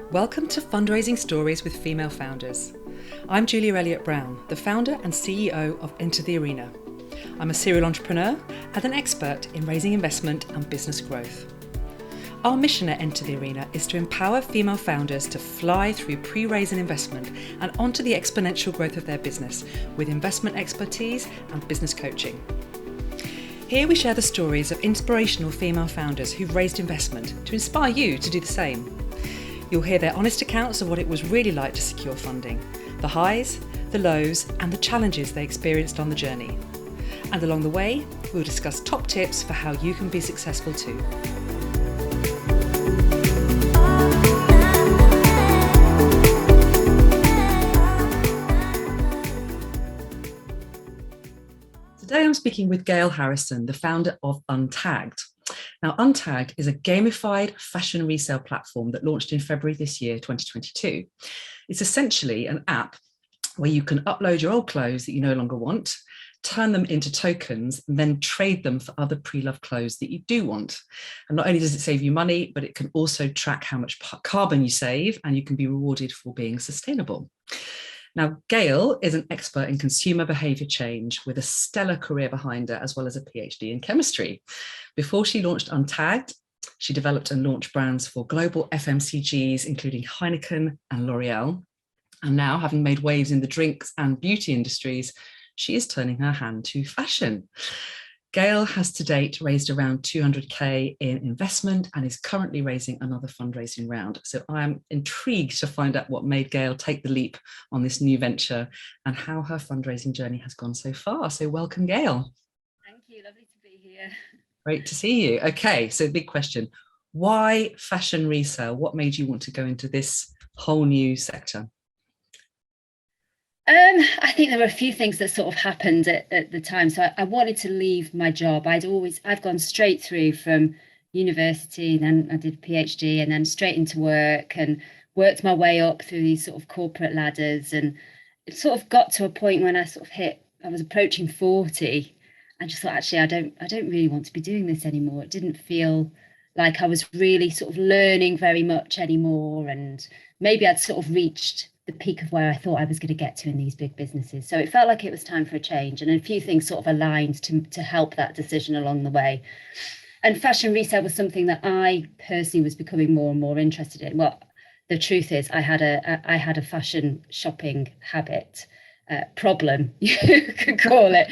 Welcome to Fundraising Stories with Female Founders. I'm Julia Elliott-Brown, the founder and CEO of Enter the Arena. I'm a serial entrepreneur and an expert in raising investment and business growth. Our mission at Enter the Arena is to empower female founders to fly through pre-raise and investment and onto the exponential growth of their business with investment expertise and business coaching. Here we share the stories of inspirational female founders who've raised investment to inspire you to do the same. You'll hear their honest accounts of what it was really like to secure funding, the highs, the lows, and the challenges they experienced on the journey. And along the way, we'll discuss top tips for how you can be successful too. Today I'm speaking with Gayle Harrison, the founder of Untagged. Now, Untagged is a gamified fashion resale platform that launched in February this year, 2022. It's essentially an app where you can upload your old clothes that you no longer want, turn them into tokens, and then trade them for other pre-loved clothes that you do want. And not only does it save you money, but it can also track how much carbon you save, and you can be rewarded for being sustainable. Now, Gayle is an expert in consumer behaviour change with a stellar career behind her, as well as a PhD in chemistry. Before she launched Untagged, she developed and launched brands for global FMCGs, including Heineken and L'Oreal. And now, having made waves in the drinks and beauty industries, she is turning her hand to fashion. Gayle has to date raised around 200k in investment and is currently raising another fundraising round. So I am intrigued to find out what made Gayle take the leap on this new venture and how her fundraising journey has gone so far. So welcome, Gayle. Thank you, lovely to be here. Great to see you. Okay, so big question. Why fashion resale? What made you want to go into this whole new sector? I think there were a few things that sort of happened at the time. So I wanted to leave my job. I've gone straight through from university, then I did a PhD, and then straight into work and worked my way up through these sort of corporate ladders. And it sort of got to a point when I was approaching 40. I just thought, actually, I don't really want to be doing this anymore. It didn't feel like I was really sort of learning very much anymore. And maybe I'd sort of reached the peak of where I thought I was going to get to in these big businesses. So it felt like it was time for a change, and a few things sort of aligned to help that decision along the way. And fashion resale was something that I personally was becoming more and more interested in. Well, the truth is I had a fashion shopping habit. Problem, you could call it.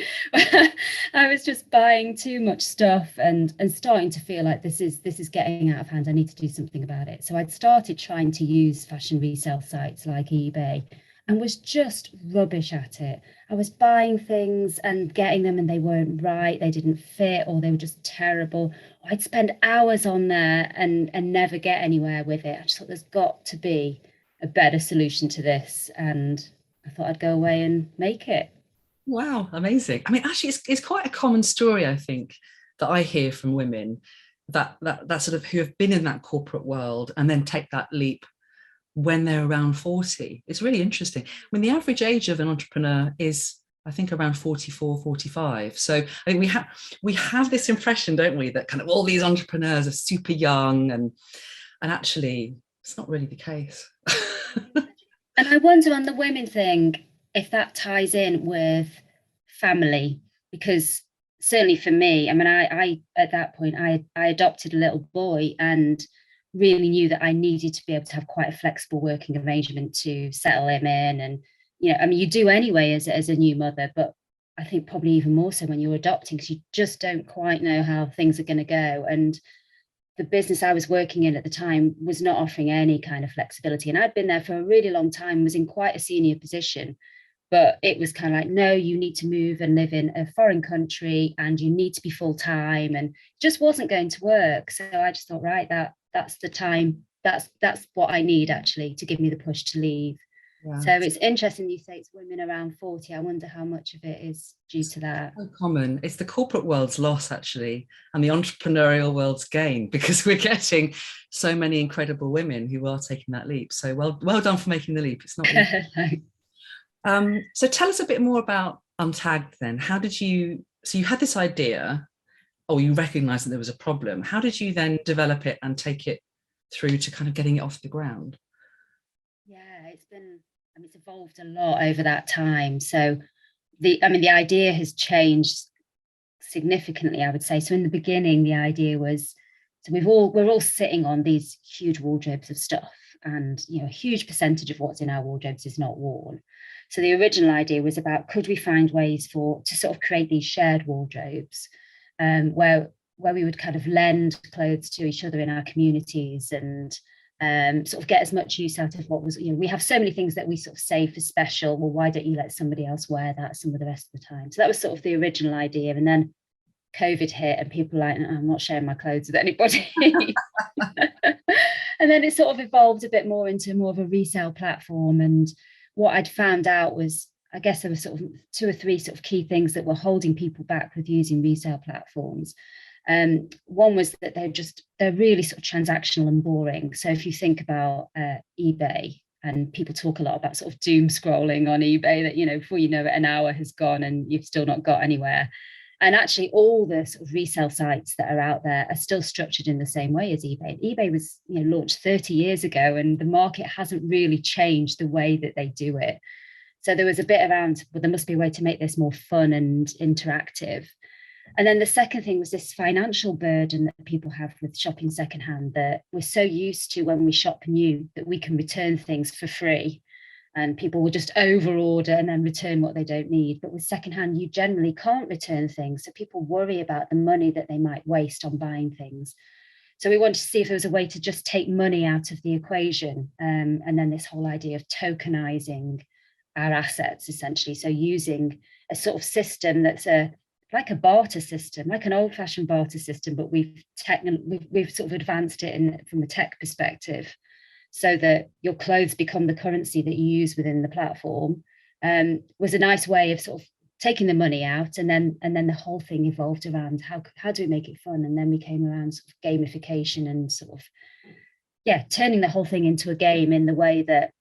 I was just buying too much stuff and starting to feel like this is getting out of hand. I need to do something about it. So I'd started trying to use fashion resale sites like eBay and was just rubbish at it. I was buying things and getting them and they weren't right, they didn't fit, or they were just terrible. I'd spend hours on there and never get anywhere with it. I just thought there's got to be a better solution to this, and I thought I'd go away and make it. Wow, amazing. I mean, actually, it's quite a common story, I think, that I hear from women that sort of who have been in that corporate world and then take that leap when they're around 40. It's really interesting. I mean, the average age of an entrepreneur is, I think, around 44, 45. So I think we have this impression, don't we, that kind of all these entrepreneurs are super young, and actually it's not really the case. And I wonder on the women thing, if that ties in with family, because certainly for me, I mean, I at that point, I adopted a little boy and really knew that I needed to be able to have quite a flexible working arrangement to settle him in. And, you know, I mean, you do anyway as a new mother, but I think probably even more so when you're adopting, because you just don't quite know how things are going to go. And the business I was working in at the time was not offering any kind of flexibility. And I'd been there for a really long time, was in quite a senior position, but it was kind of like, no, you need to move and live in a foreign country and you need to be full time, and it just wasn't going to work. So I just thought, right, that's the time. That's what I need actually to give me the push to leave. Yeah. So it's interesting you say it's women around 40. I wonder how much of it is due to that. So common. It's the corporate world's loss, actually, and the entrepreneurial world's gain, because we're getting so many incredible women who are taking that leap. So well done for making the leap. It's not easy. So tell us a bit more about Untagged then. How did you, so you had this idea, or you recognized that there was a problem. How did you then develop it and take it through to kind of getting it off the ground? it's evolved a lot over that time. So the idea has changed significantly, I would say. So in the beginning, the idea was, so we're all sitting on these huge wardrobes of stuff, and a huge percentage of what's in our wardrobes is not worn. So the original idea was about, could we find ways to sort of create these shared wardrobes, where we would kind of lend clothes to each other in our communities, and sort of get as much use out of what was, we have so many things that we sort of save for special. Well, why don't you let somebody else wear that some of the rest of the time? So that was sort of the original idea. And then COVID hit, and people were like, I'm not sharing my clothes with anybody. And then it sort of evolved a bit more into more of a resale platform. And what I'd found out was, I guess there were sort of 2 or 3 sort of key things that were holding people back with using resale platforms. One was that they're really sort of transactional and boring. So if you think about eBay, and people talk a lot about sort of doom scrolling on eBay, that, before you know it, an hour has gone and you've still not got anywhere. And actually all the sort of resale sites that are out there are still structured in the same way as eBay. eBay was launched 30 years ago, and the market hasn't really changed the way that they do it. So there was a bit around, well, there must be a way to make this more fun and interactive. And then the second thing was this financial burden that people have with shopping secondhand, that we're so used to when we shop new that we can return things for free, and people will just overorder and then return what they don't need. But with secondhand, you generally can't return things. So people worry about the money that they might waste on buying things. So we wanted to see if there was a way to just take money out of the equation. And then this whole idea of tokenizing our assets, essentially. So using a sort of system that's like a barter system, like an old-fashioned barter system, but we've sort of advanced it from a tech perspective, so that your clothes become the currency that you use within the platform. Was a nice way of sort of taking the money out, and then the whole thing evolved around how do we make it fun, and then we came around sort of gamification and sort of turning the whole thing into a game, in the way that,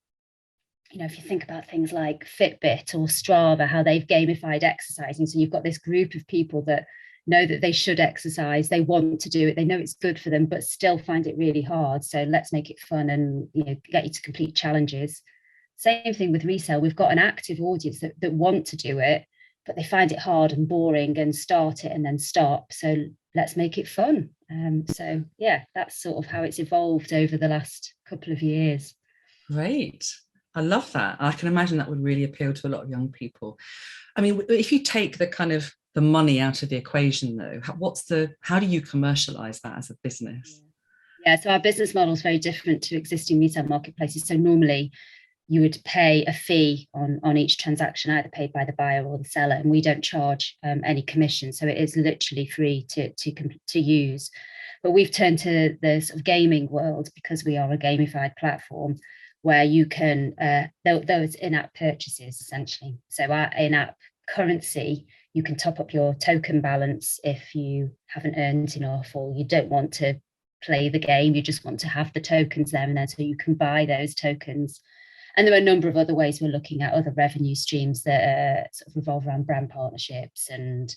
if you think about things like Fitbit or Strava, how they've gamified exercising. So you've got this group of people that know that they should exercise, they want to do it, they know it's good for them, but still find it really hard. So let's make it fun and get you to complete challenges. Same thing with resale. We've got an active audience that want to do it, but they find it hard and boring and start it and then stop. So let's make it fun. So that's sort of how it's evolved over the last couple of years. Great. I love that. I can imagine that would really appeal to a lot of young people. I mean, if you take the money out of the equation, though, how do you commercialize that as a business? Yeah, so our business model is very different to existing retail marketplaces. So normally you would pay a fee on each transaction, either paid by the buyer or the seller, and we don't charge any commission. So it is literally free to use. But we've turned to the sort of gaming world, because we are a gamified platform, where you can, those in-app purchases, essentially. So our in-app currency, you can top up your token balance if you haven't earned enough, or you don't want to play the game, you just want to have the tokens there and then, so you can buy those tokens. And there are a number of other ways we're looking at, other revenue streams that sort of revolve around brand partnerships and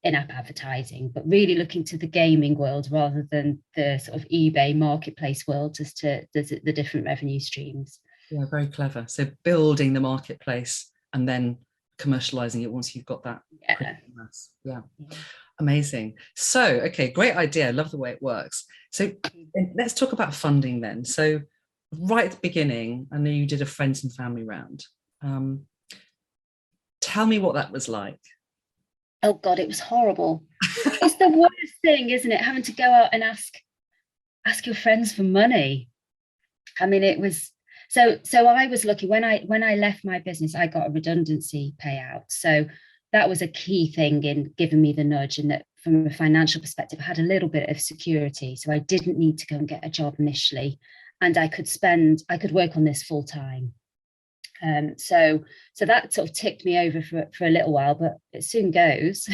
in-app advertising, but really looking to the gaming world rather than the sort of eBay marketplace world as to the different revenue streams. Yeah, very clever. So building the marketplace and then commercializing it once you've got that. Yeah. Amazing. So, okay, great idea. Love the way it works. So let's talk about funding then. So right at the beginning, I know you did a friends and family round. Tell me what that was like. Oh God, it was horrible. It's the worst thing, isn't it? Having to go out and ask your friends for money. I mean, it was so I was lucky when I left my business, I got a redundancy payout. So that was a key thing in giving me the nudge, and that from a financial perspective, I had a little bit of security. So I didn't need to go and get a job initially, and I could work on this full time. So that sort of ticked me over for a little while, but it soon goes.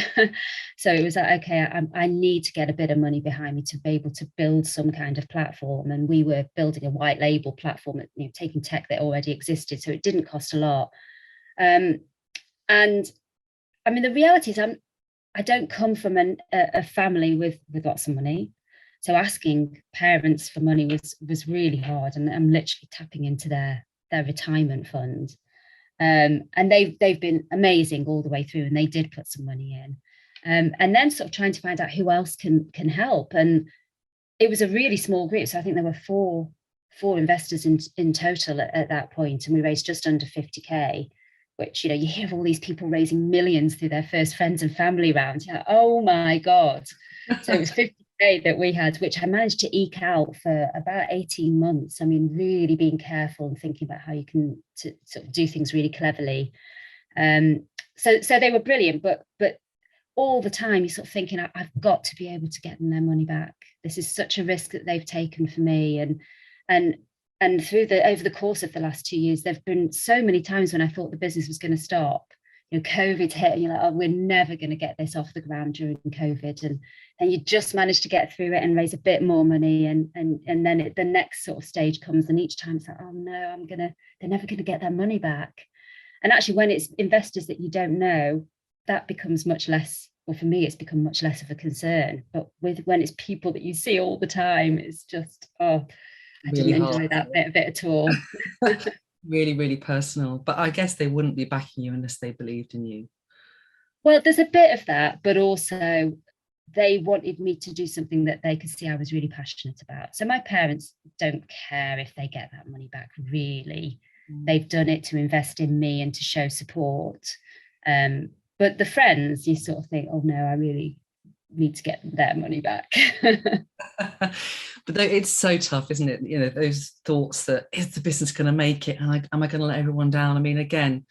So it was like, okay, I need to get a bit of money behind me to be able to build some kind of platform. And we were building a white label platform, taking tech that already existed. So it didn't cost a lot. And I mean, the reality is I don't come from a family with lots of money. So asking parents for money was really hard, and I'm literally tapping into their their retirement fund. And they've been amazing all the way through, and they did put some money in. And then sort of trying to find out who else can help. And it was a really small group. So I think there were four investors in total at that point, and we raised just under 50k, which, you know, you hear of all these people raising millions through their first friends and family round. You're like, oh my God. So it was 50k that we had, which I managed to eke out for about 18 months. I mean, really being careful and thinking about how you can sort of do things really cleverly. So they were brilliant, but all the time you're sort of thinking, I've got to be able to get them their money back. This is such a risk that they've taken for me. And through over the course of the last 2 years, there've been so many times when I thought the business was going to stop. You know, COVID hit, and you're like, oh, we're never going to get this off the ground during COVID. And you just managed to get through it and raise a bit more money. And then the next sort of stage comes, and each time it's like, oh no, they're never going to get their money back. And actually, when it's investors that you don't know, that becomes much less, well, for me, it's become much less of a concern. But when it's people that you see all the time, it's just, oh, I Really didn't enjoy that bit at all. Really, really personal. But I guess they wouldn't be backing you unless they believed in you. Well, there's a bit of that, but also they wanted me to do something that they could see I was really passionate about. So my parents don't care if they get that money back, really. They've done it to invest in me and to show support. But the friends, you sort of think, oh no, I really need to get their money back. But it's so tough, isn't it? You know, those thoughts that, is the business going to make it? And am I going to let everyone down? I mean, again,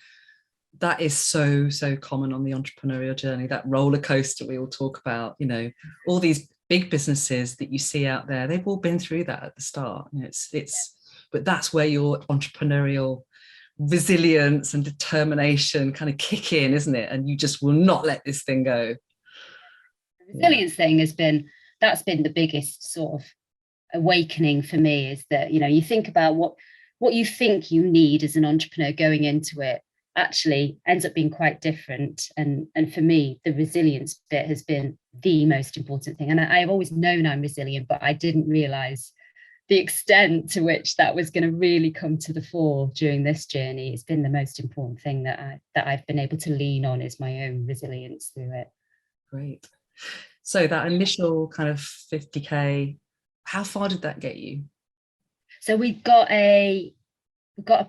that is so common on the entrepreneurial journey, that roller coaster we all talk about. You know, all these big businesses that you see out there, they've all been through that at the start. You know, but that's where your entrepreneurial resilience and determination kind of kick in, isn't it? And you just will not let this thing go. The resilience thing that's been the biggest sort of awakening for me, is that, you know, you think about what you think you need as an entrepreneur going into it actually ends up being quite different. And for me, the resilience bit has been the most important thing. And I've always known I'm resilient, but I didn't realize the extent to which that was going to really come to the fore during this journey. It's been the most important thing that I've been able to lean on, is my own resilience through it. Great. So that initial kind of 50k, how far did that get you? So we got a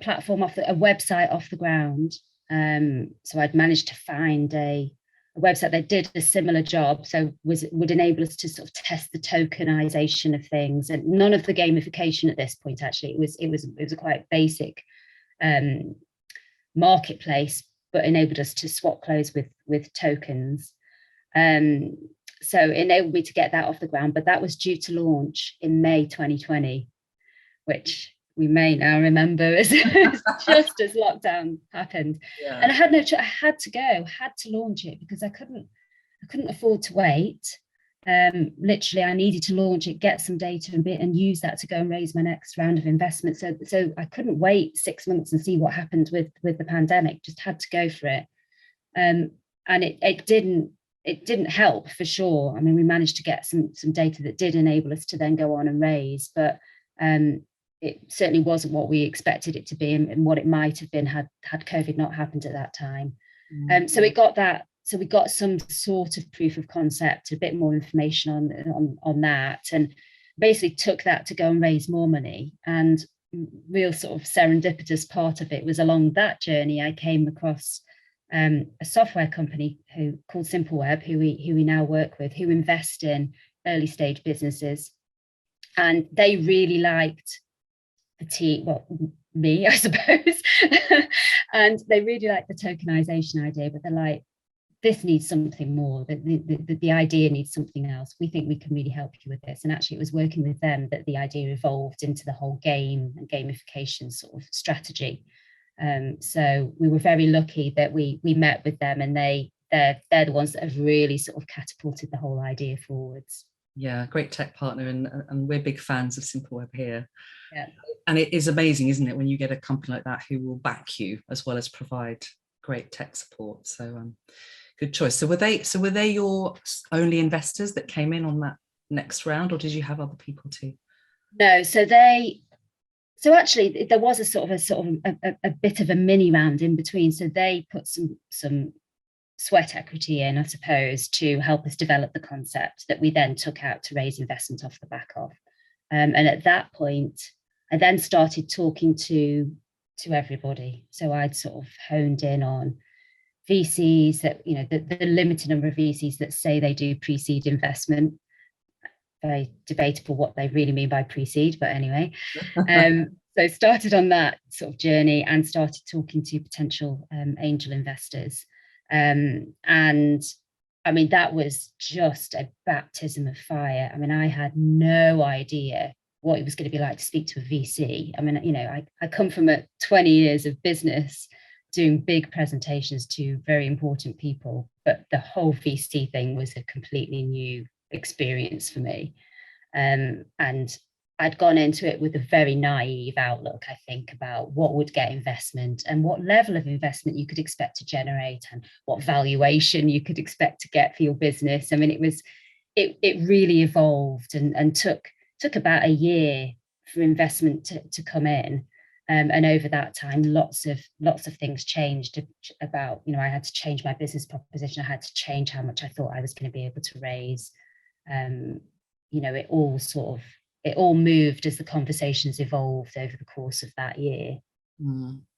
platform a website off the ground. So I'd managed to find a website that did a similar job, so would enable us to sort of test the tokenization of things, and none of the gamification at this point. Actually, it was a quite basic marketplace, but enabled us to swap clothes with tokens. So it enabled me to get that off the ground, but that was due to launch in May 2020, which we may now remember as just as lockdown happened. Yeah. And I had no choice. I had to launch it, because I couldn't afford to wait. Literally, I needed to launch it, get some data and use that to go and raise my next round of investment. So I couldn't wait 6 months and see what happened with the pandemic. Just had to go for it. And it didn't help, for sure. I mean, we managed to get some data that did enable us to then go on and raise, but it certainly wasn't what we expected it to be, and what it might have been had COVID not happened at that time. So we got that. So we got some sort of proof of concept, a bit more information on that, and basically took that to go and raise more money. And real sort of serendipitous part of it was, along that journey, I came across a software company called SimpleWeb, who we now work with, who invest in early stage businesses, and they really liked the team, well, me, I suppose, and they really liked the tokenization idea, but they're like, this needs something more, the idea needs something else. We think we can really help you with this. And actually, it was working with them that the idea evolved into the whole game and gamification sort of strategy. So we were very lucky that we met with them, and they're the ones that have really sort of catapulted the whole idea forwards. Yeah, great tech partner, and we're big fans of SimpleWeb here. Yeah. And it is amazing, isn't it, when you get a company like that who will back you as well as provide great tech support. So good choice. So were they your only investors that came in on that next round, or did you have other people too? No, so So actually, there was a bit of a mini round in between. So they put some sweat equity in, I suppose, to help us develop the concept that we then took out to raise investment off the back of. And at that point, I then started talking to everybody. So I'd sort of honed in on VCs that, the limited number of VCs that say they do pre-seed investment. Very debatable what they really mean by pre-seed, but anyway. So started on that sort of journey and started talking to potential angel investors. And I mean, that was just a baptism of fire. I mean, I had no idea what it was going to be like to speak to a VC. I mean, I come from 20 years of business doing big presentations to very important people, but the whole VC thing was a completely new experience for me. And I'd gone into it with a very naive outlook, I think, about what would get investment and what level of investment you could expect to generate and what valuation you could expect to get for your business. I mean, it really evolved and took about a year for investment to come in. And over that time, lots of things changed about, I had to change my business proposition. I had to change how much I thought I was going to be able to raise. It all moved as the conversations evolved over the course of that year.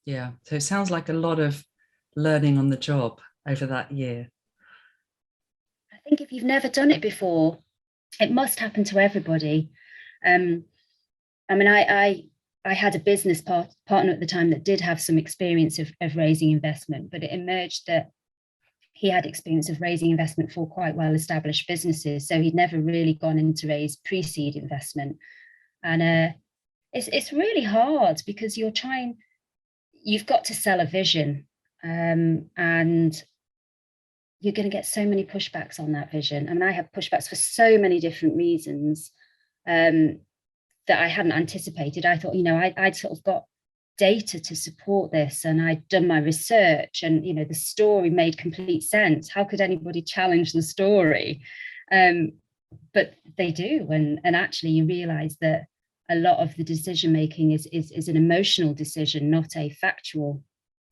Yeah. So it sounds like a lot of learning on the job over that year. I think if you've never done it before, it must happen to everybody. I mean, I had a business partner at the time that did have some experience of raising investment, but it emerged that he had experience of raising investment for quite well-established businesses. So he'd never really gone in to raise pre-seed investment. And it's really hard because you've got to sell a vision, and you're going to get so many pushbacks on that vision. I mean, I had pushbacks for so many different reasons that I hadn't anticipated. I thought, I'd sort of got data to support this, and I'd done my research, and the story made complete sense. How could anybody challenge the story? But they do, and actually you realize that a lot of the decision making is an emotional decision, not a factual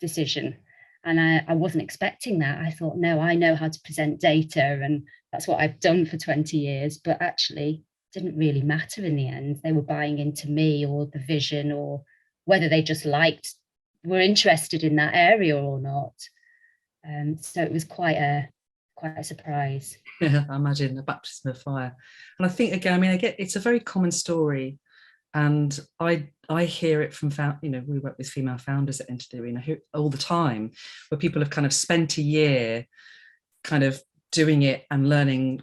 decision. And I wasn't expecting that. I thought, no, I know how to present data, and that's what I've done for 20 years, but actually didn't really matter in the end. They were buying into me or the vision, or whether they just were interested in that area or not. So it was quite a surprise. Yeah, I imagine a baptism of fire. And I think, again, it's a very common story. And I hear it from, we work with female founders at Enter the Arena all the time, where people have kind of spent a year kind of doing it and learning,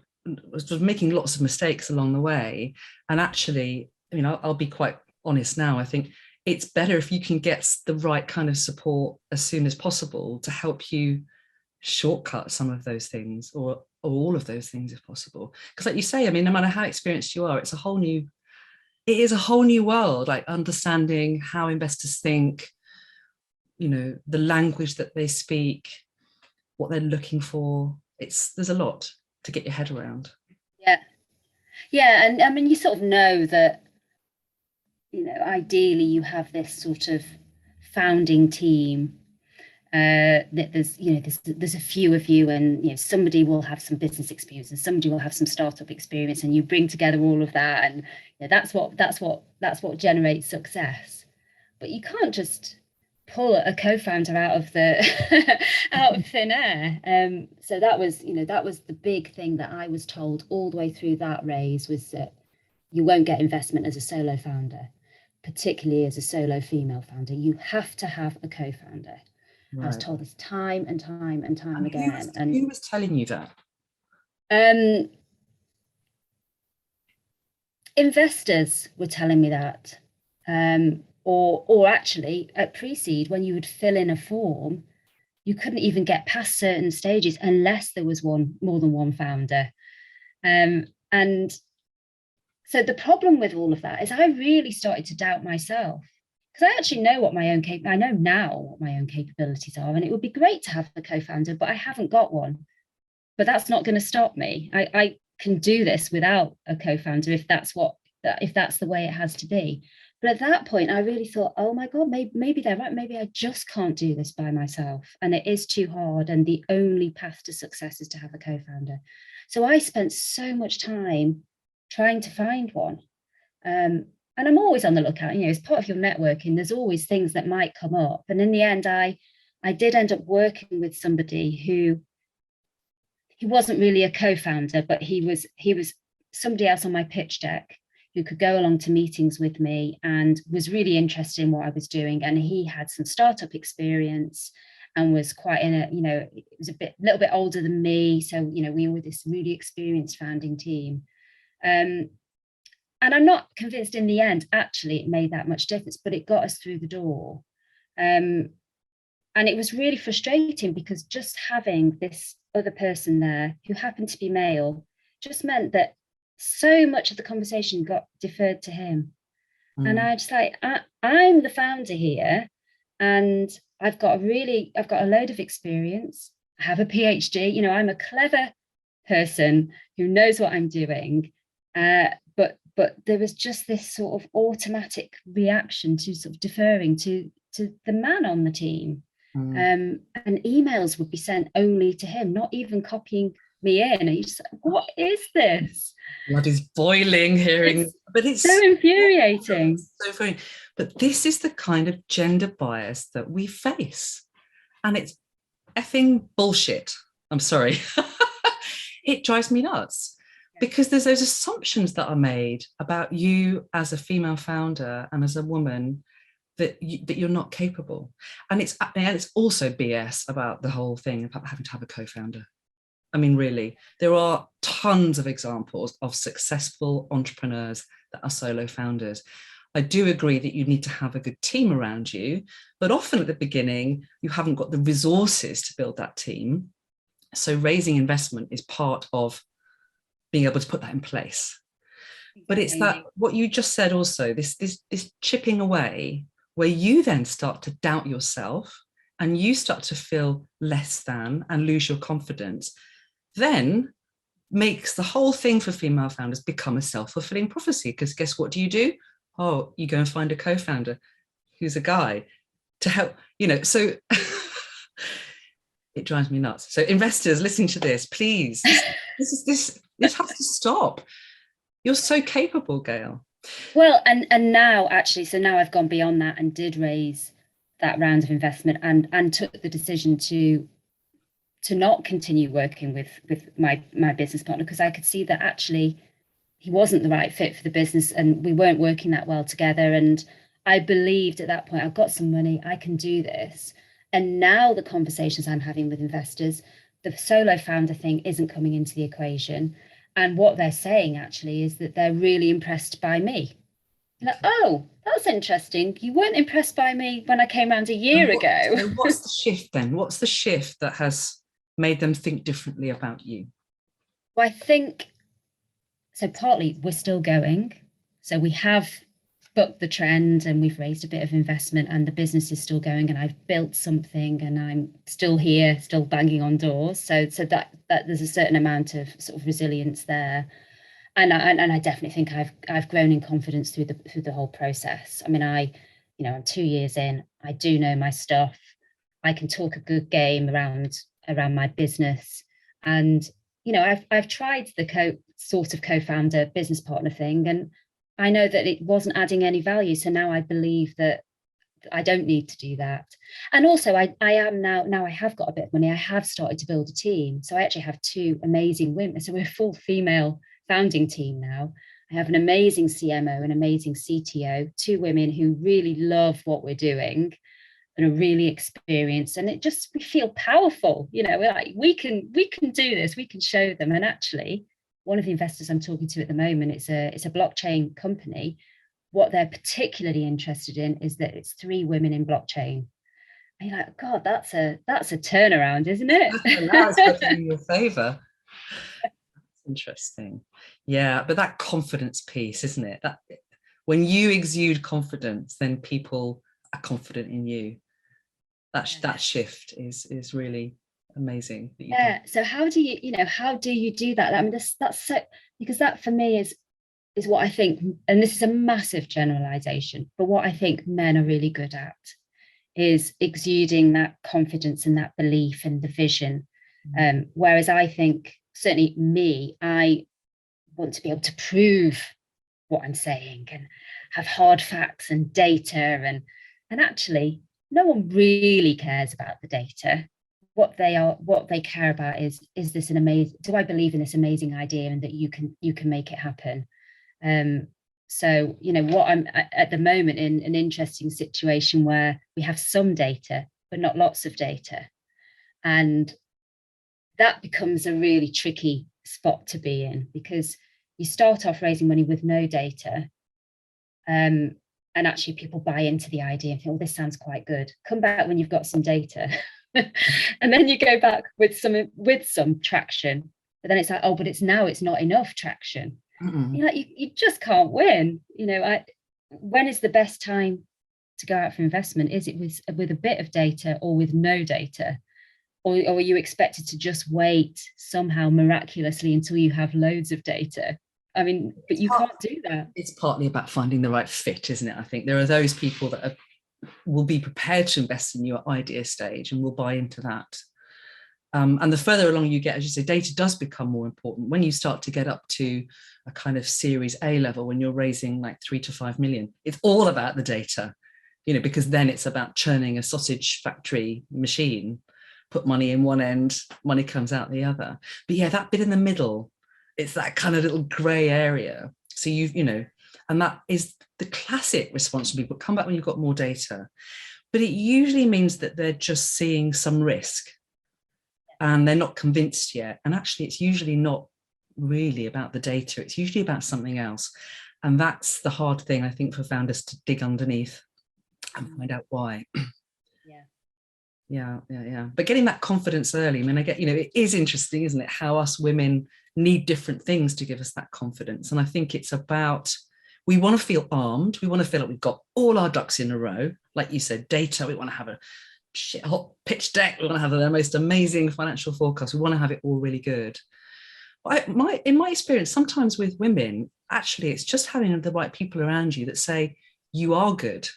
sort of making lots of mistakes along the way. And actually, I'll be quite honest now, I think it's better if you can get the right kind of support as soon as possible to help you shortcut some of those things, or all of those things if possible. Because like you say, no matter how experienced you are, it is a whole new world, like understanding how investors think, the language that they speak, what they're looking for. There's a lot to get your head around. Yeah. And I mean, you sort of know that, ideally you have this sort of founding team, that there's a few of you, and somebody will have some business experience and somebody will have some startup experience, and you bring together all of that, and that's what generates success. But you can't just pull a co-founder out of out of thin air. So that was the big thing that I was told all the way through that raise, was that you won't get investment as a solo founder, particularly as a solo female founder. You have to have a co-founder. Right. I was told this time and time and time again. Who was telling you that? Investors were telling me that. Or actually at pre-seed, when you would fill in a form, you couldn't even get past certain stages unless there was more than one founder. And so the problem with all of that is I really started to doubt myself, because I actually know I know now what my own capabilities are, and it would be great to have a co-founder, but I haven't got one. But that's not going to stop me. I can do this without a co-founder if that's the way it has to be. But at that point, I really thought, oh my God, maybe they're right. Maybe I just can't do this by myself. And it is too hard. And the only path to success is to have a co-founder. So I spent so much time trying to find one. And I'm always on the lookout, as part of your networking, there's always things that might come up. And in the end, I did end up working with somebody who he wasn't really a co-founder, but he was somebody else on my pitch deck who could go along to meetings with me and was really interested in what I was doing. And he had some startup experience and was quite it was little bit older than me. So, we were this really experienced founding team. And I'm not convinced in the end, actually, it made that much difference, but it got us through the door. And it was really frustrating because just having this other person there who happened to be male just meant that so much of the conversation got deferred to him. And I just I'm the founder here, and I've got a load of experience. I have a PhD, I'm a clever person who knows what I'm doing. But there was just this sort of automatic reaction to sort of deferring to the man on the team. And emails would be sent only to him, not even copying me in. And you just, what is this? Blood is boiling hearing, but it's so infuriating. So funny. But this is the kind of gender bias that we face, and it's effing bullshit. I'm sorry. It drives me nuts because there's those assumptions that are made about you as a female founder and as a woman that you're not capable. And it's also BS about the whole thing about having to have a co-founder. I mean, really, there are tons of examples of successful entrepreneurs that are solo founders. I do agree that you need to have a good team around you, but often at the beginning, you haven't got the resources to build that team. So raising investment is part of being able to put that in place. Exactly. But it's that, what you just said also, this chipping away, where you then start to doubt yourself and you start to feel less than and lose your confidence, then makes the whole thing for female founders become a self-fulfilling prophecy. Because guess what do? Oh, you go and find a co-founder who's a guy to help, so it drives me nuts. So investors listening to this, please, this has to stop. You're so capable, Gayle. Well, and now actually, so now I've gone beyond that and did raise that round of investment and took the decision to not continue working with my business partner, because I could see that actually he wasn't the right fit for the business and we weren't working that well together. And I believed at that point, I've got some money, I can do this. And now the conversations I'm having with investors, the solo founder thing isn't coming into the equation. And what they're saying actually is that they're really impressed by me. Like, oh, that's interesting. You weren't impressed by me when I came around a year ago. So what's the shift then? What's the shift that has made them think differently about you? Well, I think, so partly we're still going. So we have booked the trend and we've raised a bit of investment and the business is still going and I've built something and I'm still here, still banging on doors. So that there's a certain amount of sort of resilience there. And I definitely think I've grown in confidence through the whole process. I mean, I'm 2 years in, I do know my stuff. I can talk a good game around my business. And, I've tried the co-founder business partner thing, and I know that it wasn't adding any value. So now I believe that I don't need to do that. And also I am now I have got a bit of money. I have started to build a team. So I actually have 2 amazing women. So we're a full female founding team now. I have an amazing CMO, an amazing CTO, 2 women who really love what we're doing and are really experienced. And we feel powerful, we're like, we can do this, we can show them. And actually, one of the investors I'm talking to at the moment, it's a blockchain company. What they're particularly interested in is that it's 3 women in blockchain. And you're like, God, that's a turnaround, isn't it? That's working in your favor. Interesting. Yeah, but that confidence piece, isn't it? That when you exude confidence, then people are confident in you. That shift is really amazing. So how do you do that? I mean, that's so, because that for me is is what I think, and this is a massive generalization, but what I think men are really good at is exuding that confidence and that belief and the vision. Whereas I think, certainly me, I want to be able to prove what I'm saying and have hard facts and data, and actually no one really cares about the data. What they care about is this an amazing, do I believe in this amazing idea and that you can make it happen? So, you know, what I'm at the moment in an interesting situation where we have some data, but not lots of data. And that becomes a really tricky spot to be in, because you start off raising money with no data. And actually people buy into the idea and think, oh, this sounds quite good. Come back when you've got some data. And then you go back with some traction. But then it's like, oh, but it's not enough traction. You're like, you just can't win. You know, when is the best time to go out for investment? Is it with a bit of data or with no data? Or are you expected to just wait somehow miraculously until you have loads of data? I mean, but you can't do that. It's partly about finding the right fit, isn't it? I think there are those people that will be prepared to invest in your idea stage and will buy into that. And the further along you get, as you say, data does become more important. When you start to get up to a kind of Series A level, when you're raising like 3 to 5 million, it's all about the data, you know, because then it's about churning a sausage factory machine, put money in one end, money comes out the other. But yeah, that bit in the middle, it's that kind of little grey area. So you know, and that is the classic response from people. Come back when you've got more data. But it usually means that they're just seeing some risk and they're not convinced yet. And actually, it's usually not really about the data. It's usually about something else. And that's the hard thing, I think, for founders to dig underneath and find out why. Yeah. But getting that confidence early, I mean, it is interesting, isn't it, how us women need different things to give us that confidence. And I think it's about, we want to feel armed. We want to feel like we've got all our ducks in a row. Like you said, data, we want to have a shit hot pitch deck. We want to have the most amazing financial forecast. We want to have it all really good. But in my experience, sometimes with women, actually, it's just having the right people around you that say, you are good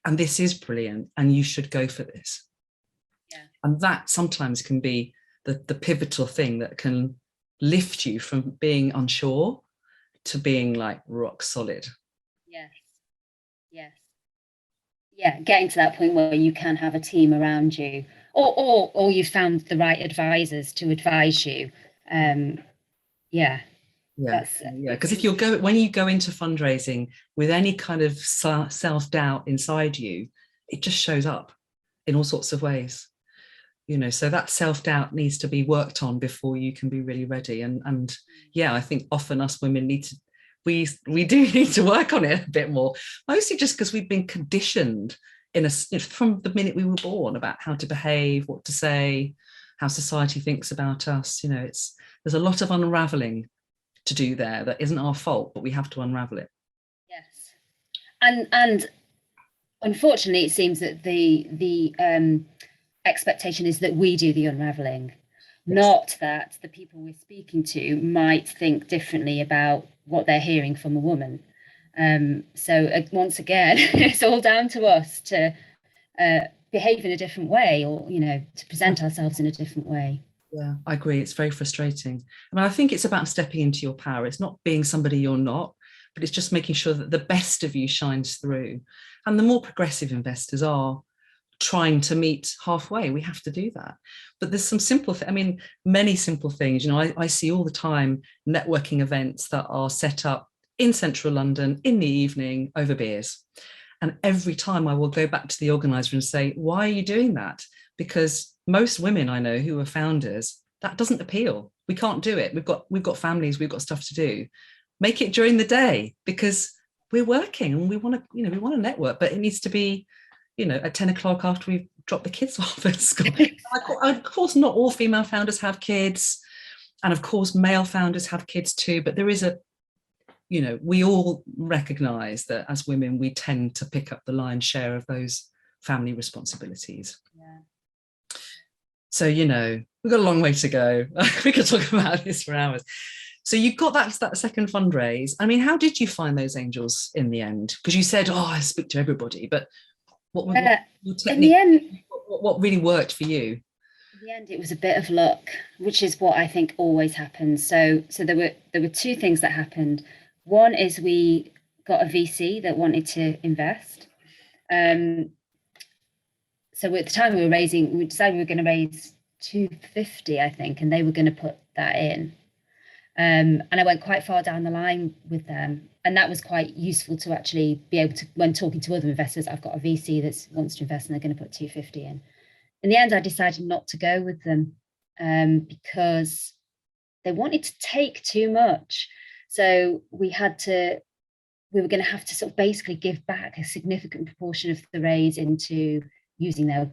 and this is brilliant and you should go for this. And that sometimes can be the pivotal thing that can lift you from being unsure to being like rock solid. Yes. Yeah, getting to that point where you can have a team around you, or you found the right advisors to advise you. Because if when you go into fundraising with any kind of self-doubt inside you, it just shows up in all sorts of ways. You know, so that self-doubt needs to be worked on before you can be really ready. And yeah, I think often us women we do need to work on it a bit more, mostly just because we've been conditioned from the minute we were born about how to behave, what to say, how society thinks about us. You know, there's a lot of unraveling to do there that isn't our fault, but we have to unravel it. Yes. And unfortunately, it seems that the expectation is that we do the unraveling, not that the people we're speaking to might think differently about what they're hearing from a woman. So once again, it's all down to us to behave in a different way, or, you know, to present ourselves in a different way. Yeah, I agree. It's very frustrating. I mean, I think it's about stepping into your power. It's not being somebody you're not, but it's just making sure that the best of you shines through. And the more progressive investors are trying to meet halfway, we have to do that. But there's some simple many simple things. You know, I see all the time networking events that are set up in central London in the evening over beers. And every time I will go back to the organizer and say, why are you doing that? Because most women I know who are founders, that doesn't appeal. We can't do it. We've got families, we've got stuff to do. Make it during the day, because we're working and we want to network, but it needs to be, you know, at 10 o'clock after we've dropped the kids off at school. Of course, not all female founders have kids. And of course, male founders have kids too. But there is we all recognize that as women, we tend to pick up the lion's share of those family responsibilities. Yeah. So, you know, we've got a long way to go. We could talk about this for hours. So you got that second fundraise. I mean, how did you find those angels in the end? Because you said, "Oh, I speak to everybody," but what your In the technique? end, What really worked for you? in the end, it was a bit of luck, which is what I think always happens. So there were two things that happened. One is we got a VC that wanted to invest. Um, so at the time we decided we were going to raise 250, I think, and they were going to put that in. And I went quite far down the line with them. And that was quite useful to actually be able to, when talking to other investors, I've got a VC that wants to invest and they're going to put 250 in. In the end, I decided not to go with them because they wanted to take too much. So we were going to have to sort of basically give back a significant proportion of the raise into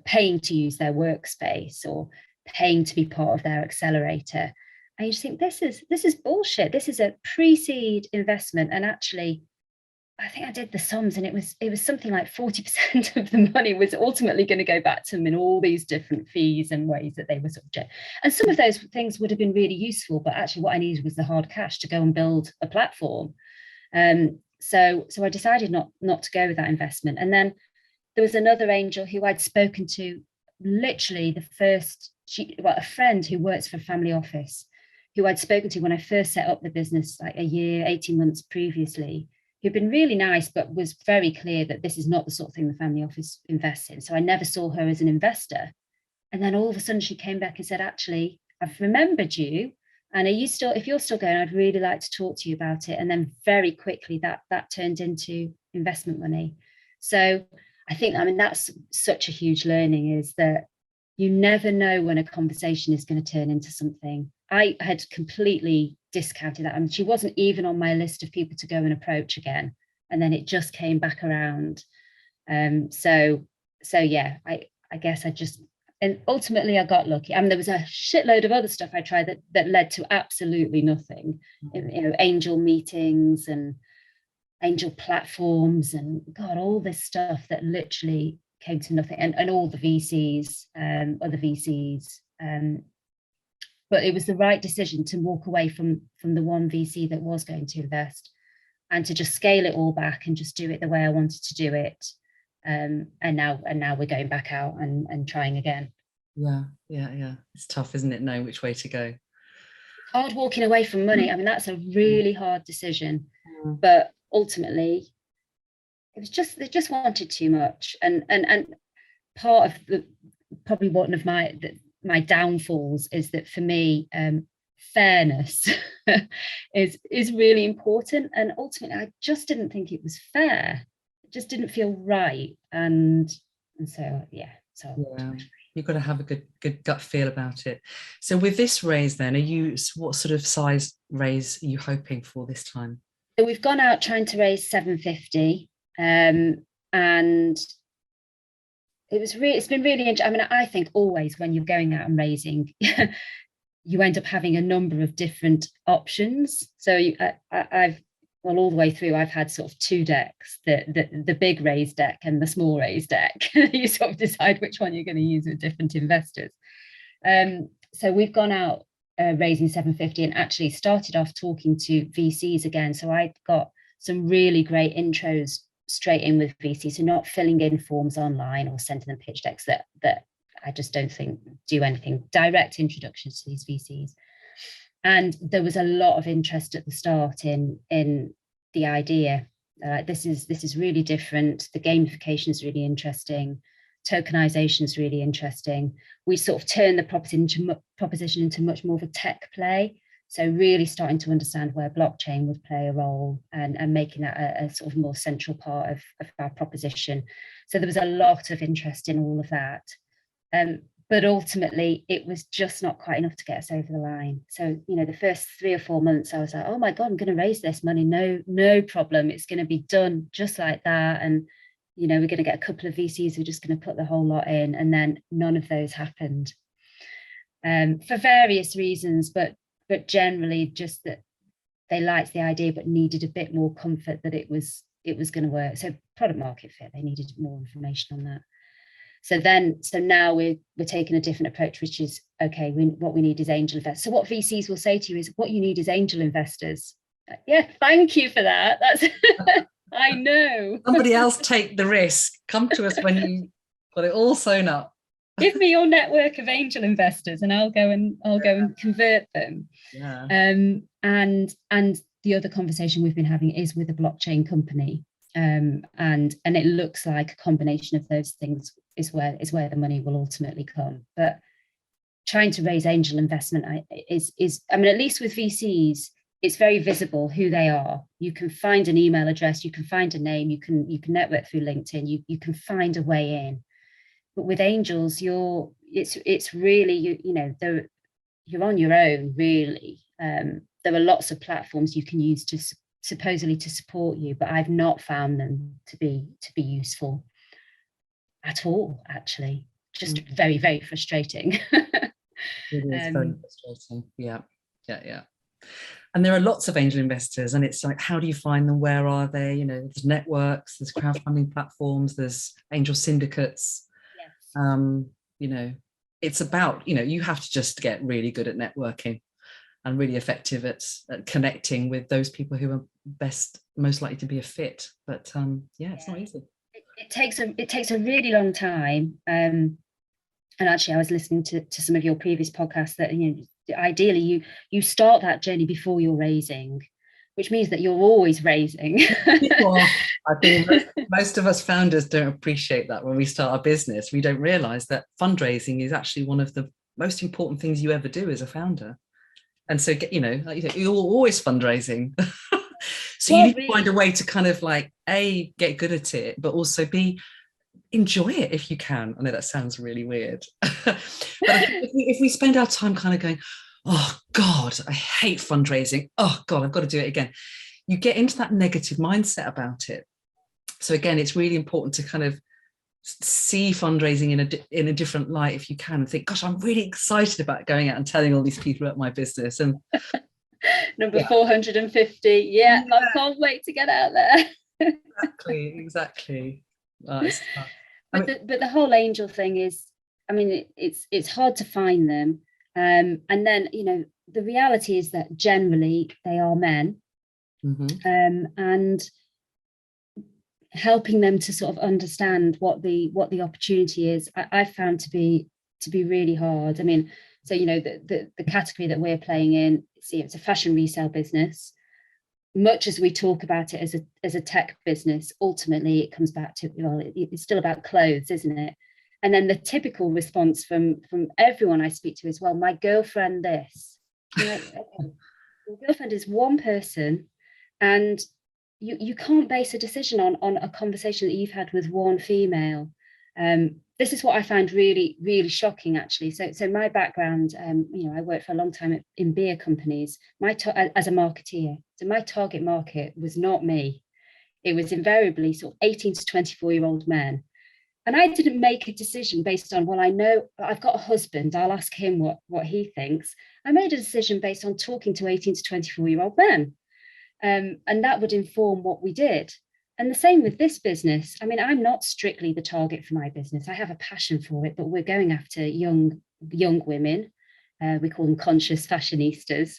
paying to use their workspace or paying to be part of their accelerator. And you just think this is bullshit. This is a pre-seed investment. And actually, I think I did the sums and it was something like 40% of the money was ultimately going to go back to them in all these different fees and ways that they were subject. And some of those things would have been really useful, but actually what I needed was the hard cash to go and build a platform. So I decided not to go with that investment. And then there was another angel who I'd spoken to, literally a friend who works for a family office, who I'd spoken to when I first set up the business, like a year, 18 months previously, who'd been really nice, but was very clear that this is not the sort of thing the family office invests in. So I never saw her as an investor. And then all of a sudden she came back and said, actually, I've remembered you. And if you're still going, I'd really like to talk to you about it. And then very quickly that turned into investment money. So I think, that's such a huge learning, is that you never know when a conversation is going to turn into something. I had completely discounted that. She wasn't even on my list of people to go and approach again. And then it just came back around. So yeah, I guess and ultimately I got lucky. There was a shitload of other stuff I tried that led to absolutely nothing. Angel meetings and angel platforms and God, all this stuff that literally came to nothing, and all the VCs, other VCs. But it was the right decision to walk away from the one VC that was going to invest and to just scale it all back and just do it the way I wanted to do it. And now we're going back out and trying again. Yeah. It's tough, isn't it, knowing which way to go? Hard walking away from money. That's a really hard decision. But ultimately, they just wanted too much. And part of probably one of my downfalls is that for me, fairness is really important. And ultimately, I just didn't think it was fair. It just didn't feel right. And so, yeah. You've got to have a good gut feel about it. So with this raise then, what sort of size raise are you hoping for this time? So we've gone out trying to raise 750. And it's been really interesting. I think always when you're going out and raising, you end up having a number of different options. So all the way through, I've had sort of two decks, the big raise deck and the small raise deck. You sort of decide which one you're going to use with different investors. So we've gone out raising 750 and actually started off talking to VCs again. So I got some really great intros straight in with VCs, so not filling in forms online or sending them pitch decks that I just don't think do anything. Direct introductions to these VCs. And there was a lot of interest at the start in the idea. This is really different. The gamification is really interesting. Tokenization is really interesting. We sort of turned the proposition into much more of a tech play. So really starting to understand where blockchain would play a role and making that a sort of more central part of our proposition. So there was a lot of interest in all of that. But ultimately, it was just not quite enough to get us over the line. So, the first 3 or 4 months, I was like, oh my God, I'm going to raise this money. No problem. It's going to be done just like that. And, we're going to get a couple of VCs who are just going to put the whole lot in. And then none of those happened for various reasons, but generally just that they liked the idea, but needed a bit more comfort that it was going to work. So product market fit, they needed more information on that. So now we're taking a different approach, which is, okay, what we need is angel investors. So what VCs will say to you is, what you need is angel investors. Yeah, thank you for that. That's I know. Somebody else take the risk. Come to us when you got it all sewn up. Give me your network of angel investors, and I'll go and convert them. Yeah. And the other conversation we've been having is with a blockchain company. And it looks like a combination of those things is where the money will ultimately come. But trying to raise angel investment is I mean, at least with VCs, it's very visible who they are. You can find an email address, you can find a name, you can network through LinkedIn, you can find a way in. But with angels, it's really you're on your own, really. There are lots of platforms you can use to supposedly to support you, but I've not found them to be useful at all, actually. Just very, very frustrating. It is very frustrating. Yeah. And there are lots of angel investors, and it's like, how do you find them? Where are they? There's networks, there's crowdfunding platforms, there's angel syndicates. Yes. It's about, you have to just get really good at networking and really effective at connecting with those people who are most likely to be a fit. But it's not easy. It takes a really long time. And actually, I was listening to some of your previous podcasts that ideally you start that journey before you're raising, which means that you're always raising. Well, I think most of us founders don't appreciate that when we start our business. We don't realize that fundraising is actually one of the most important things you ever do as a founder. And so, you're always fundraising. So you need to find a way to kind of like, A, get good at it, but also B, enjoy it if you can. I know that sounds really weird. But if we spend our time kind of going, oh God, I hate fundraising. Oh God, I've got to do it again. You get into that negative mindset about it. So again, it's really important to kind of see fundraising in a different light if you can, and think, gosh, I'm really excited about going out and telling all these people about my business. And number 450. I can't wait to get out there. Exactly. But the whole angel thing is, I mean, it's hard to find them. And then, the reality is that generally they are men. Mm-hmm. And helping them to sort of understand what the opportunity is, I found to be really hard. I mean, so the category that we're playing in, it's a fashion resale business. Much as we talk about it as a tech business, ultimately it comes back to, it's still about clothes, isn't it? And then the typical response from everyone I speak to is, well, my girlfriend this. Okay. Your girlfriend is one person, and you can't base a decision on a conversation that you've had with one female. This is what I find really, really shocking, actually. So my background, I worked for a long time in beer companies. As a marketeer, so my target market was not me. It was invariably sort of 18 to 24-year-old men. And I didn't make a decision based on, well, I know I've got a husband, I'll ask him what he thinks. I made a decision based on talking to 18 to 24-year-old men. And that would inform what we did. And the same with this business. I mean, I'm not strictly the target for my business. I have a passion for it, but we're going after young women. We call them conscious fashionistas.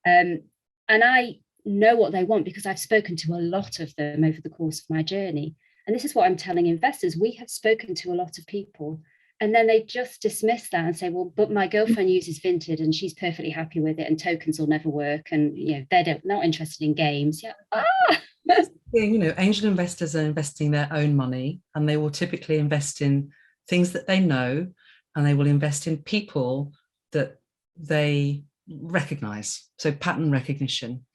And I know what they want because I've spoken to a lot of them over the course of my journey. And this is what I'm telling investors. We have spoken to a lot of people, and then they just dismiss that and say, well, but my girlfriend uses Vinted and she's perfectly happy with it, and tokens will never work. And, they're not interested in games. Angel investors are investing their own money, and they will typically invest in things that they know, and they will invest in people that they recognize. So pattern recognition.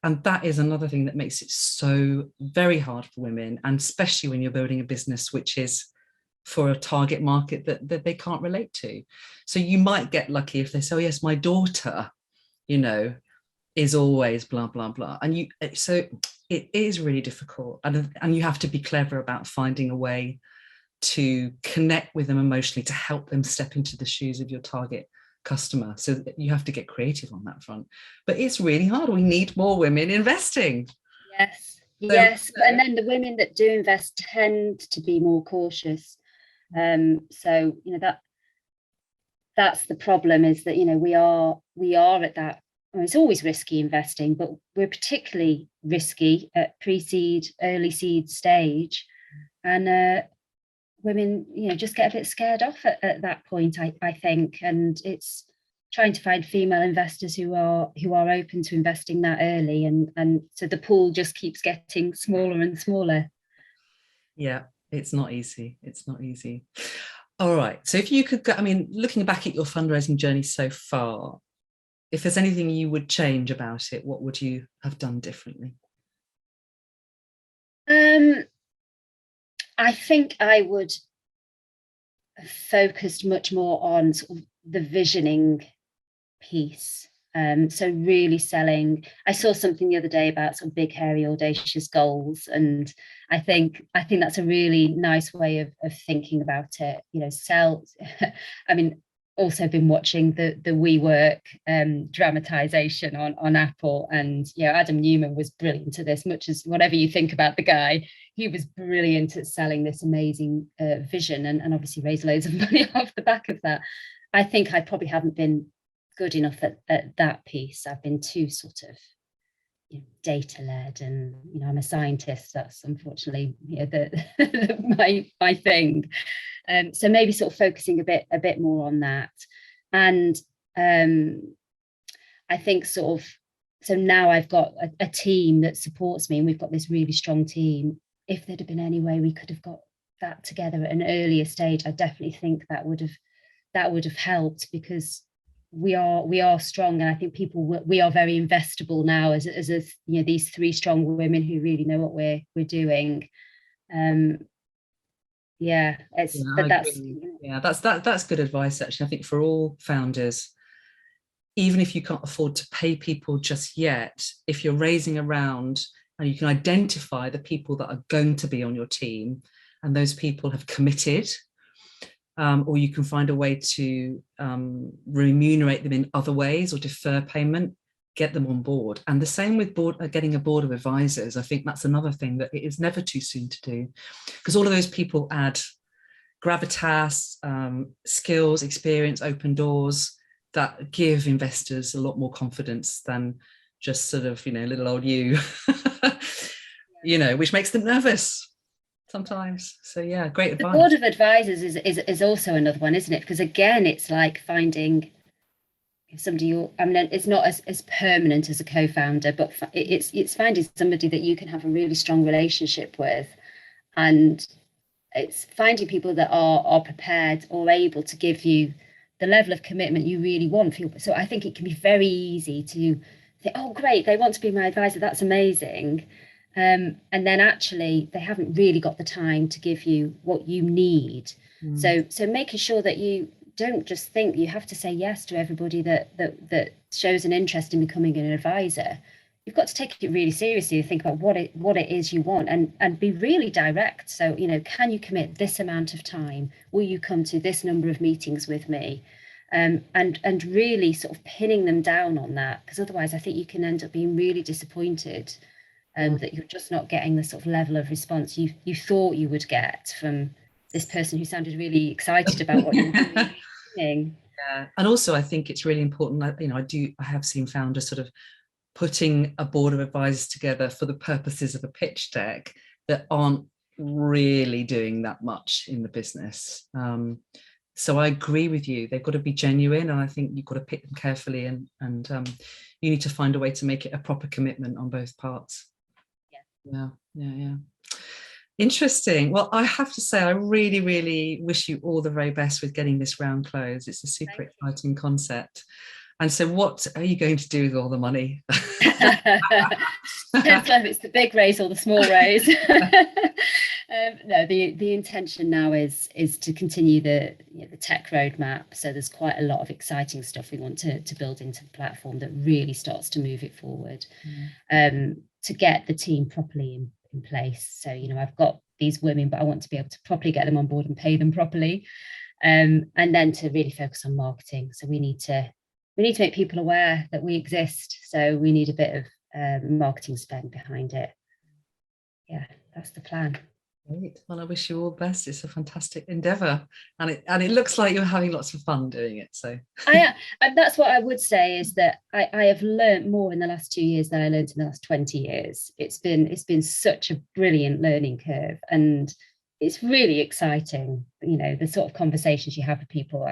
And that is another thing that makes it so very hard for women, and especially when you're building a business which is for a target market that they can't relate to. So you might get lucky if they say, oh yes, my daughter, is always blah, blah, blah. And so it is really difficult. And you have to be clever about finding a way to connect with them emotionally, to help them step into the shoes of your target customer. So you have to get creative on that front. But it's really hard. We need more women investing. Yes. And then the women that do invest tend to be more cautious. So that's the problem, is that we are at that. It's always risky investing, but we're particularly risky at pre-seed, early seed stage, and women just get a bit scared off at that point, I think, and it's trying to find female investors who are open to investing that early, and so the pool just keeps getting smaller and smaller. Yeah, it's not easy. It's not easy. All right. So if you could go, looking back at your fundraising journey so far, if there's anything you would change about it, what would you have done differently? I think I would have focused much more on sort of the visioning piece. So really selling. I saw something the other day about some big, hairy, audacious goals, and I think that's a really nice way of thinking about it. Sell. Also been watching the WeWork dramatization on Apple, and Adam Newman was brilliant at this. Much as whatever you think about the guy, he was brilliant at selling this amazing vision, and obviously raised loads of money off the back of that. I think I probably haven't been good enough at that piece. I've been too sort of data led, and I'm a scientist. That's unfortunately my thing. So maybe sort of focusing a bit more on that, and I think so now I've got a team that supports me, and we've got this really strong team. If there'd have been any way we could have got that together at an earlier stage, I definitely think that would have helped, because we are strong, and I think we are very investable now as these three strong women who really know what we're doing. That's good advice, actually. I think for all founders, even if you can't afford to pay people just yet, if you're raising around and you can identify the people that are going to be on your team, and those people have committed, or you can find a way to remunerate them in other ways or defer payment, get them on board. And the same with getting a board of advisors. I think that's another thing that it is never too soon to do, because all of those people add gravitas, skills, experience, open doors that give investors a lot more confidence than just sort of, little old you, which makes them nervous sometimes. So yeah, great advice. The board of advisors is also another one, isn't it? Because again, it's like finding somebody it's not as permanent as a co-founder, but it's finding somebody that you can have a really strong relationship with, and it's finding people that are prepared or able to give you the level of commitment you really want. So I think it can be very easy to think, oh great, they want to be my advisor, that's amazing. And then actually they haven't really got the time to give you what you need. So making sure that you don't just think you have to say yes to everybody that shows an interest in becoming an advisor. You've got to take it really seriously and think about what it is you want, and be really direct. So, can you commit this amount of time? Will you come to this number of meetings with me? And really sort of pinning them down on that, because otherwise I think you can end up being really disappointed that you're just not getting the sort of level of response you thought you would get from this person who sounded really excited about what you're doing. Yeah. And also I think it's really important, I have seen founders sort of putting a board of advisors together for the purposes of a pitch deck that aren't really doing that much in the business. So I agree with you. They've got to be genuine, and I think you've got to pick them carefully, and you need to find a way to make it a proper commitment on both parts. Yeah. Interesting. Well, I have to say, I really, really wish you all the very best with getting this round closed. It's a super exciting concept. And so what are you going to do with all the money? Depends whether it's the big raise or the small raise. No, the intention now is to continue the tech roadmap. So there's quite a lot of exciting stuff we want to build into the platform that really starts to move it forward. To get the team properly in place. So, I've got these women, but I want to be able to properly get them on board and pay them properly. And then to really focus on marketing. So we need to make people aware that we exist. So we need a bit of marketing spend behind it. Yeah, that's the plan. Great. Well, I wish you all the best. It's a fantastic endeavour, and it looks like you're having lots of fun doing it. So And that's what I would say, is that I have learned more in the last 2 years than I learned in the last 20 years. It's been such a brilliant learning curve, and it's really exciting. You know, the sort of conversations you have with people,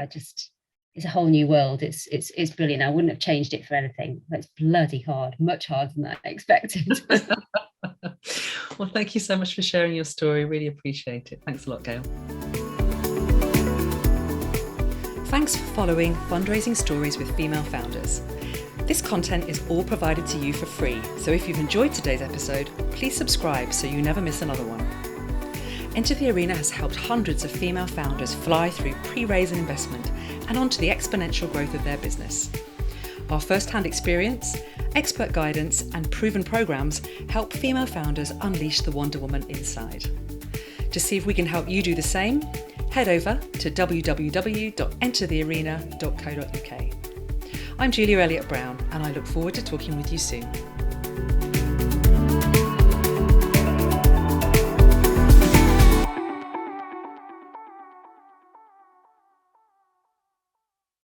it's a whole new world. It's brilliant. I wouldn't have changed it for anything. It's bloody hard, much harder than I expected. well, thank you so much for sharing your story. Really appreciate it. Thanks a lot, Gayle. Thanks for following Fundraising Stories with Female Founders. This content is all provided to you for free, so if you've enjoyed today's episode, please subscribe so you never miss another one. Enter the Arena has helped hundreds of female founders fly through pre-raise and investment and onto the exponential growth of their business. Our first-hand experience, expert guidance, and proven programs help female founders unleash the Wonder Woman inside. To see if we can help you do the same, head over to www.enterthearena.co.uk. I'm Julia Elliott-Brown, and I look forward to talking with you soon.